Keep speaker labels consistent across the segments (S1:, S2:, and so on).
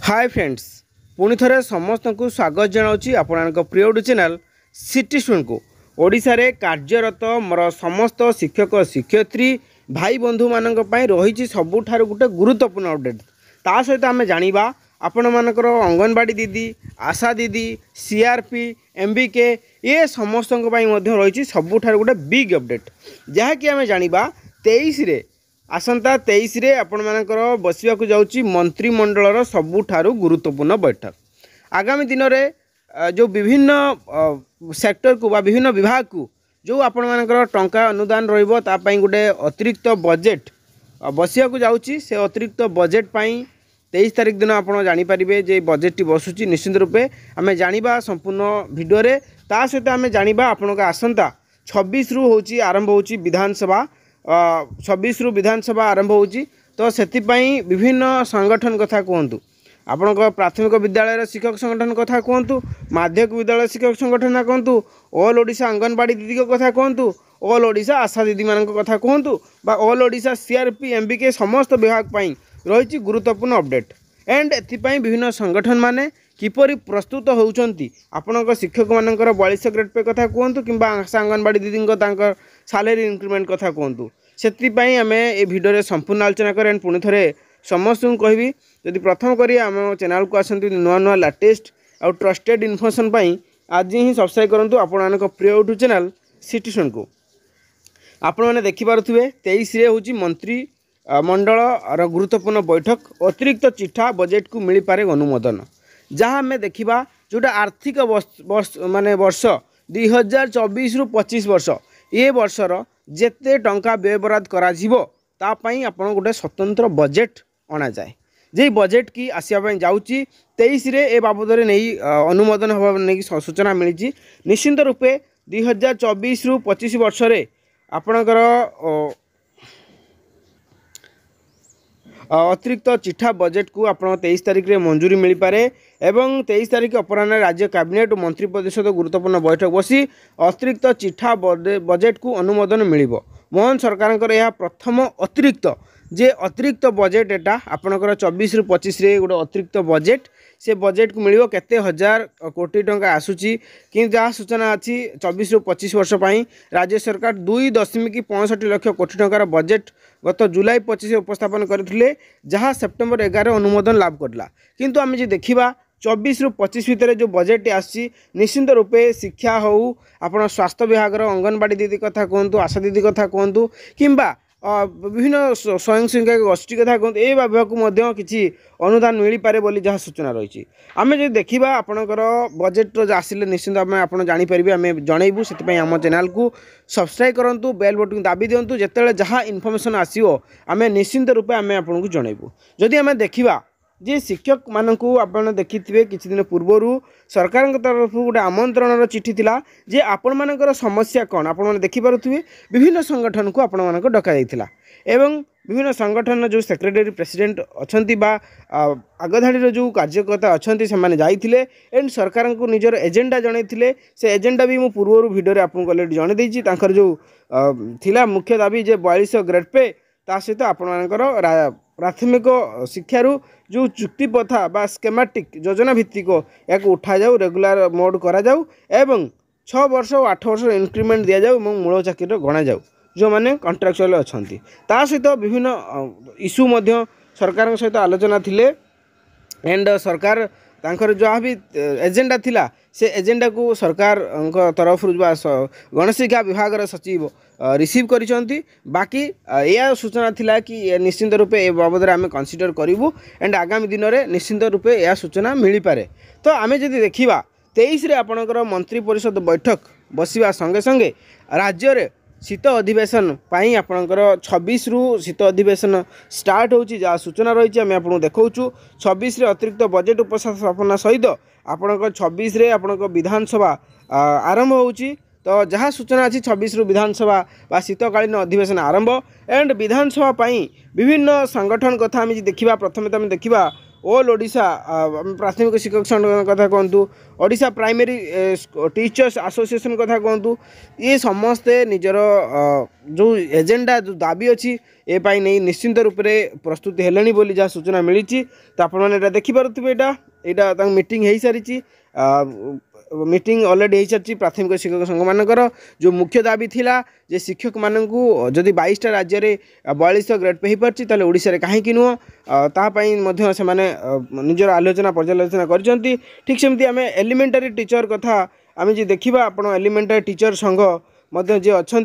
S1: Hi friends पुणी थे समस्त को स्वागत जनाऊँगी आपण प्रिय यूट्यूब चैनल सिटी स्टूडेंट को ओडिशा रे कार्यरत मोर समस्त शिक्षक शिक्षयित्री भाई बंधु मान रही सबुठ गोटे गुरुत्वपूर्ण अपडेट ता सहित आम जाना आपण मानकर अंगनवाड़ी दीदी आशा दीदी सीआरपी एमबीके ये समस्त रही सबुठ गोटे बिग अपडेट जहाँकि आम जाना 23 आसंता 23 रे आपण मानकर बसिया को जाउची मंत्रिमंडलर सबुठारु गुरुत्वपूर्ण बैठक आगामी दिन रे जो विभिन्न सेक्टर को विभिन्न विभाग को जो आपण मानकर टंका अनुदान रहिबो ता पई गोटे अतिरिक्त बजेट बसिया को जाउची से अतिरिक्त बजेट पई 23 तारिख दिन आपण जानि परिबे जे बजेट टी बसुची निश्चित रूपे आमे जानिबा संपूर्ण वीडियो रे ता सहित आमे जानिबा आपण का आसंता 26 रु होची आरंभ होची विधानसभा 26 रु विधानसभा आरंभ होची तो सेतिपाई विभिन्न संगठन कथा कहतु आपण प्राथमिक विद्यालय शिक्षक संगठन कथा कहतु माध्यमिक विद्यालय शिक्षक संगठन कहतु ऑल ओडिशा अंगनवाड़ी दीदी कथा कहतु ऑल ओडिशा आशा दीदी मान कथा कहतु बा ऑल ओडिशा सीआरपी एमबीके समस्त विभाग पाई रही गुरुत्वपूर्ण अपडेट एंड एथिपाई विभिन्न संगठन माने किपरि प्रस्तुत होउचंती आपणक शिक्षक मानकर 42 ग्रेड पे कथा कहतु किंबा आशा अंगनवाड़ी दीदी सैलरी इंक्रीमेंट कथा कहतु से आम ये भिडियो संपूर्ण आलोचना करें पुणी थे समस्त कहबी जदि प्रथम करी आम चैनल को आसती नुआ नुआ लेटेस्ट आउ ट्रस्टेड इनफॉरमेशन पाई आज ही सब्सक्राइब करूँ आपण प्रिय यूट्यूब चैनल सिटी स्टूडेंट को आपण मैंने देखिपे 23 रे होची मंत्री मंडल गुरुत्वपूर्ण बैठक अतिरिक्त चिठा बजेट को मिल पारे अनुमोदन जहाँ आम देखा जोटा आर्थिक माने वर्ष 2024 रु 25 वर्ष ये वर्षर जेते टंका व्यय बराद करा तापाई आपण गोटे स्वतंत्र बजेट अणा जाए जे बजेट की आसवा जाऊँगी 23 रे ए बाबद नहीं अनुमोदन हवा नहीं सूचना मिली निश्चिंत रूपे 2024 रु 25 वर्ष रे आपणकर अतिरिक्त चिठा बजेट को आप 23 तारिख रे मंजूरी मिल पारे एवं 23 तारिख अपराह्न राज्य कैबिनेट और मंत्री परिषद गुरुत्वपूर्ण बैठक बसी अतिरिक्त चिठा बजेट को अनुमोदन मिल मोहन सरकार यह प्रथम अतिरिक्त बजेट एटा आपणकर 24 रु 25 रे गोटे अतिरिक्त बजेट से बजेट को मिल केते हजार कोटी टंका आसूची कि जहाँ सूचना अच्छी 24 रु 25 वर्ष पाई राज्य सरकार 2.65 लाख कोटी टंकार बजेट गत जुलाई 25 उपस्थापन करथिले जहाँ सेप्टेम्बर 11 अनुमोदन लाभ करला किंतु आम जो देखा 24 रु 25 भितर जो बजेट आसी निश्चिंत रूपे शिक्षा हो आपण स्वास्थ्य विभाग अंगनवाड़ी दीदी कथा कहतु आशा दीदी कथा कहतु किंबा विभिन्न स्वयं सहायक गोष्ठी कथा कहते ये विभाग को किसी अनुदान मिल पारे बोली जहाँ सूचना रही आम जो देखा आपणकर बजेट आसिले निश्चिंत आप जानीपर आम जनइबू से आम चैनल को सब्सक्राइब करूँ बेल बटन दाबी दिंतु जिते जहाँ इनफर्मेशन आसो आम निश्चिंत रूपे आम आपको जनइबू जदि आम देखा जे शिक्षक मानू आप देखिथे किसी दिन पूर्वर सरकार तरफ गोटे आमंत्रण चिठी थिला जे आपण मानकर समस्या कौन आप देखिपे विभिन्न संगठन को आपण मानक डका जाइथिला एवं विभिन्न संगठन जो सेक्रेटरी प्रेसिडेंट अच्छा बा आगधाड़ी जो कार्यकर्ता अच्छा से जाइथिले एंड सरकार को निजर एजेंडा जनइथिले से एजेंडा भी मु पूर्वर वीडियो आपको अलरेडी जन देछि तांकर जो थिला मुख्य दाबी जे 42 ग्रेड पे ता सहित आपण मानकर प्राथमिक शिक्षारू जो चुक्ति प्रथा बा स्केमेटिक योजना भित्तिक या उठा जाऊ रेगुलर मोड करा जाऊ एवं 6 वर्ष और 8 वर्ष इंक्रीमेंट दि जाऊ और मूल चाकरी गणा जाऊ जो मैंने कंट्राक्चुअल अच्छा ता सहित विभिन्न इश्यू सरकार सहित आलोचना थिले एंड सरकार तांकर जहाँ भी एजेंडा थिला से एजेंडा को सरकार तरफ गणशिक्षा विभाग सचिव रिसीव करिसंती बाकी यह सूचना थिला कि निश्चिंत रूपे ए बाबद आम कनसीडर करूँ एंड आगामी दिन में निश्चिंत रूपे यह सूचना मिल पारे तो आम जब देखा 23 रे आपणकर मंत्री परिषद बैठक बसवा संगे संगे राज्य में शीत अधिवेशन पाई आपणकर 26 रु शीत अधिवेशन स्टार्ट होची जहाँ सूचना रही आम आपको देखा 26 रे अतिरिक्त बजेट उपस्थापना सहित आपणकर 26 रे आपणकर विधानसभा आरंभ होची तो जहाँ सूचना अच्छी 26 रु विधानसभा बा शीतकालीन अधिवेशन आरंभ एंड विधानसभा पाई विभिन्न संगठन कथा आम देखा प्रथम आम देखा ऑल ओडिशा प्राथमिक शिक्षक संघ कथा कहतु ओडिशा प्राइमरी टीचर्स एसोसिएशन कथा कहतु ये समस्ते निजर जो एजेंडा जो दाबी अच्छी ए पाई नहीं निश्चिंत रूप से प्रस्तुति हेलेनी बोली जहाँ सूचना मिली तो आपने देखिपे यहाँ मीटिंग हो सारी मीटिंग ऑलरेडी हो सारी प्राथमिक शिक्षक संघ मानकर जो मुख्य दाबी थिला जे शिक्षक मानू जदि 22टा राज्य में 4200 ग्रेड पे हो पार्टी ताले ओडिशा कहीं नुह तापाई से निजर आलोचना पर्यालोचना कर ठीक सेमती आम एलिमेंटारी टीचर कथा आम जी देखा आप एलिमेंटारी टीचर संघ जे अच्छा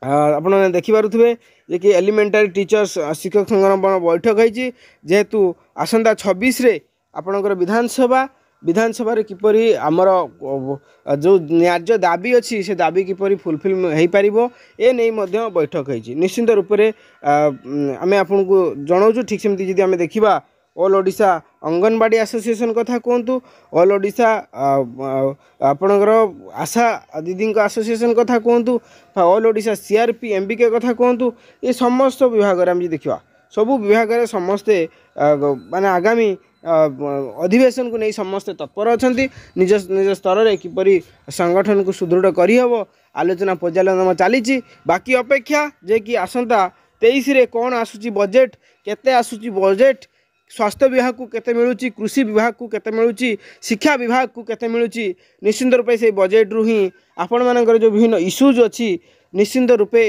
S1: आपने देखिपे जे कि एलिमेंटारी टीचर्स शिक्षक संघ बैठक होती जेहेतु आसंता 26 रे आपणकर विधानसभा किपरि आमर जो न्याय्य दाबी अच्छी से दाबी किपरि फुलफिल हो पार ए नहीं बैठक होती निश्चिंत रूप से आम आपको जनाऊँ ठीक सेमती जदि आम देखा ऑल ओडिशा अंगनवाड़ी एसोसिएशन कथा कहतु ऑल ओडिशा आपणकर आशा दीदी एसोसिएशन कथा कहतु ऑल ओडिशा सीआरपी एमबीके कथा कहतु ये समस्त विभाग आम देखा सबू विभाग समस्ते माने आगामी अधिवेशन को नहीं समस्ते तत्पर अच्छा निज निज स्तर में किपरि संगठन को सुदृढ़ करहब आलोचना पर्यालोचना चली बाकी अपेक्षा जे कि आसंता 23 रे कौन आसूची बजेट केते आसूची बजेट स्वास्थ्य विभाग को केते मिलूची कृषि विभाग को केते मिलूची शिक्षा विभाग को केते मिलूची निश्चिंत रूपे से बजेट रु ही आपण मानकर जो विभिन्न इश्यूज अच्छी निश्चिंत रूपे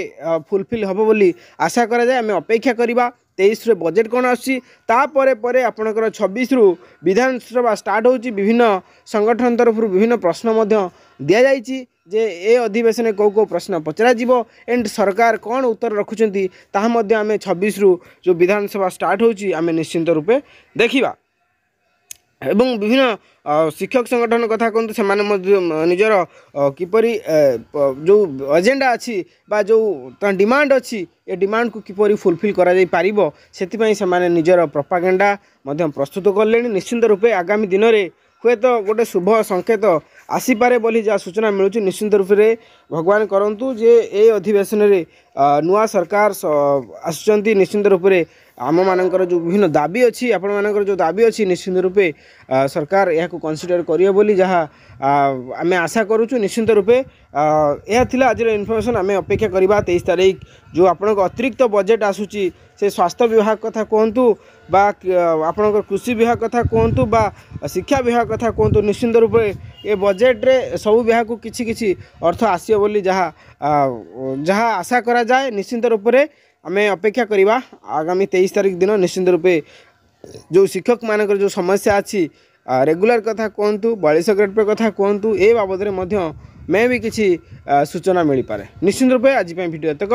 S1: फुलफिल हम बोली आशा करा जाए आम अपेक्षा करवा 23 रे बजेट कौन आसपर आपणकर 26 रु विधानसभा स्टार्ट होची विभिन्न संगठन तरफ विभिन्न प्रश्न दि जाइए जे ए अधिवेशन कौ प्रश्न पचरा एंड सरकार कौन उत्तर रखुंट आम 26 रु जो विधानसभा स्टार्ट होची आम निश्चिंत रूपे देखा एवं विभिन्न शिक्षक संगठन कथा कहतु से निजर किपरि जो एजेंडा अच्छी बा जो डिमांड अच्छी ए डिमांड को किपरि फुलफिल करा जाई पारिबो सेतिपई से निजर प्रोपागेंडा प्रस्तुत कले निश्चिंत रूपे आगामी दिन में हुए तो गोटे शुभ संकेत आसीपे बोली जहाँ सूचना मिलूँ निश्चिंत रूप से भगवान करंतु जे ए अधिवेशन रे नुआ सरकार आसुचंती निश्चिंत रूप से आम मानकर जो विभिन्न दाबी अच्छी आपण मानकर जो दाबी अच्छी निश्चिंत रूपे सरकार यह कनसीडर करिए बोली जहाँ आम आशा करूँ निश्चिंत रूपे यह आज इनफॉरमेशन आम अपेक्षा करवा 23 तारीख जो आपण अतिरिक्त बजेट आसूची से स्वास्थ्य विभाग कथा कहतु बा आपणकर कृषि विभाग कथा कहतु बा शिक्षा विभाग कथा कहतु निश्चिंत रूप ये बजेट रे सब विभाग को किछि किछि अर्थ आसियो बोली जहाँ जहाँ आशा करा जाए निश्चिंत रूप से आम अपेक्षा करवा आगामी 23 तारीख दिन निश्चिंत रूपे जो शिक्षक मानकर जो समस्या अच्छी रेगुलर कथा कहतु 4200 ग्रेड पे कथा कहतु ए बाबद में भी किसी सूचना मिल पारे निश्चिंत रूपे आज वीडियो तक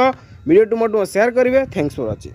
S1: वीडियो टू मोट शेयर करेंगे थैंक्स फॉर वाचिंग।